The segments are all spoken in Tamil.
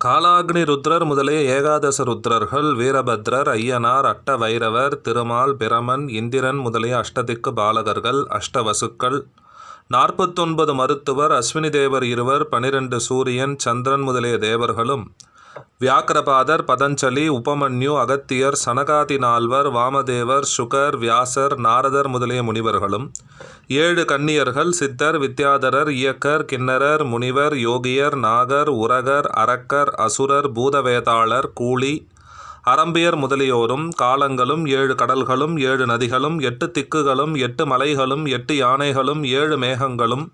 காலாக்னி ருத்ரர் முதலிய ஏகாதச ருத்ரர்கள், வீரபத்ரர், ஐயனார், அட்ட வைரவர், திருமால், பிரமன், இந்திரன் முதலிய அஷ்டதிக்கு பாலகர்கள், அஷ்டவசுக்கள், 49 மருத்துவர், அஸ்வினி தேவர் இருவர், 12 சூரியன், சந்திரன் முதலிய தேவர்களும், வியாக்கிரபாதர், பதஞ்சலி, உபமன்யு, அகத்தியர், சனகாதி நால்வர், வாமதேவர், சுகர், வியாசர், நாரதர் முதலிய முனிவர்களும், 7 கன்னியர்கள், சித்தர், வித்யாதரர், இயக்கர், கிண்ணரர், முனிவர், யோகியர், நாகர், உரகர், அரக்கர், அசுரர், பூதவேதாளர், கூலி, அரம்பியர் முதலியோரும், காலங்களும், 7 கடல்களும், 7 நதிகளும், 8 திக்குகளும், 8 மலைகளும், 8 யானைகளும், 7 மேகங்களும்,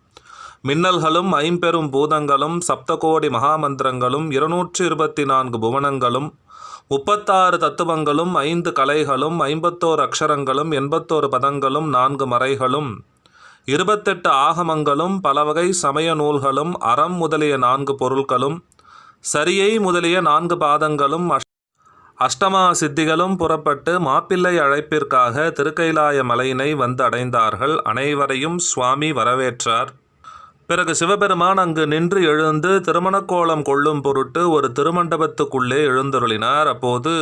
மின்னல்களும், 5 பெரும் பூதங்களும், சப்தகோடி மகாமந்திரங்களும், 224 புவனங்களும், 36 தத்துவங்களும், 5 கலைகளும், 51 அக்ஷரங்களும், 81 பதங்களும், 4 மறைகளும், 28 ஆகமங்களும், பலவகை சமய நூல்களும், அறம் முதலிய 4 பொருள்களும், சரியை முதலிய 4 பாதங்களும், அஷ்டமா சித்திகளும் புறப்பட்டு மாப்பிள்ளை அழைப்பிற்காக திருக்கைலாய மலையினை வந்து அடைந்தார்கள். அனைவரையும் சுவாமி வரவேற்றார். பிறகு சிவபெருமான் அங்கு நின்று எழுந்து திருமணக்கோலம் கொள்ளும் பொருட்டு ஒரு திருமண்டபத்துக்குள்ளே எழுந்தருளினார். அப்போது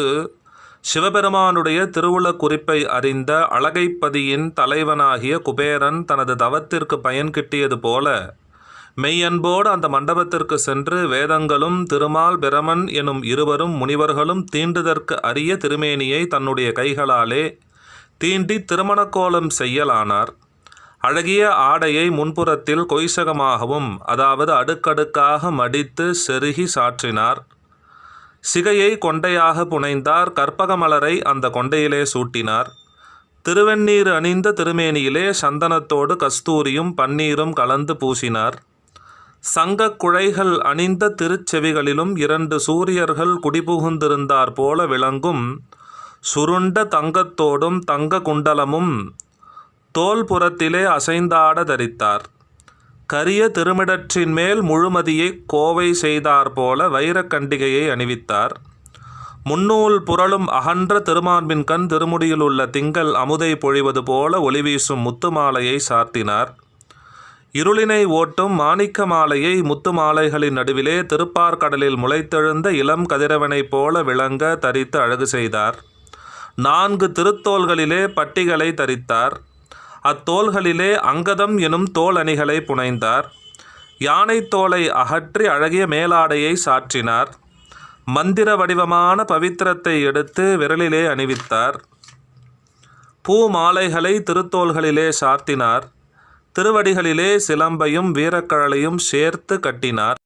சிவபெருமானுடைய திருவுள குறிப்பை அறிந்த அழகைப்பதியின் தலைவனாகிய குபேரன் தனது தவத்திற்கு பயன் கிட்டியது போல மெய்யன்போடு அந்த மண்டபத்திற்கு சென்று வேதங்களும் திருமால் பிரமன் எனும் இருவரும் முனிவர்களும் தீண்டுதற்கு அரிய திருமேனியை தன்னுடைய கைகளாலே தீண்டி திருமணக்கோலம் செய்யலானார். அழகிய ஆடையை முன்புறத்தில் கொய்சகமாகவும், அதாவது அடுக்கடுக்காக மடித்து செருகி சாற்றினார். சிகையை கொண்டையாக புனைந்தார். கற்பக மலரை அந்த கொண்டையிலே சூட்டினார். திருவெண்ணீர் அணிந்த திருமேனியிலே சந்தனத்தோடு கஸ்தூரியும் பன்னீரும் கலந்து பூசினார். சங்கக் குழைகள் அணிந்த திருச்செவிகளிலும் 2 சூரியர்கள் குடிபுகுந்திருந்தார் போல விளங்கும் சுருண்ட தங்கத்தோடும் தங்க குண்டலமும் தோல் புறத்திலே அசைந்தாட தரித்தார். கரிய திருமிடற்றின் மேல் முழுமதியை கோவை செய்தார் போல வைரக்கண்டிகையை அணிவித்தார். முன்னூல் புரளும் அகன்ற திருமார்பின் கண் திருமுடியில் உள்ள திங்கள் அமுதை பொழிவது போல ஒளிவீசும் முத்து மாலையை சார்த்தினார். இருளினை ஓட்டும் மாணிக்க மாலையை முத்து மாலைகளின் நடுவிலே திருப்பார்கடலில் முளைத்தெழுந்த இளம் கதிரவனைப் போல விளங்க தரித்து அழகு செய்தார். 4 திருத்தோள்களிலே பட்டிகளை தரித்தார். அத்தோள்களிலே அங்கதம் எனும் தோல் அணிகளை புனைந்தார். யானை தோலை அகற்றி அழகிய மேலாடையை சாற்றினார். மந்திர வடிவமான பவித்திரத்தை எடுத்து விரலிலே அணிவித்தார். பூ மாலைகளை திருத்தோள்களிலே சார்த்தினார். திருவடிகளிலே சிலம்பையும் வீரக்கழலையும் சேர்த்து கட்டினார்.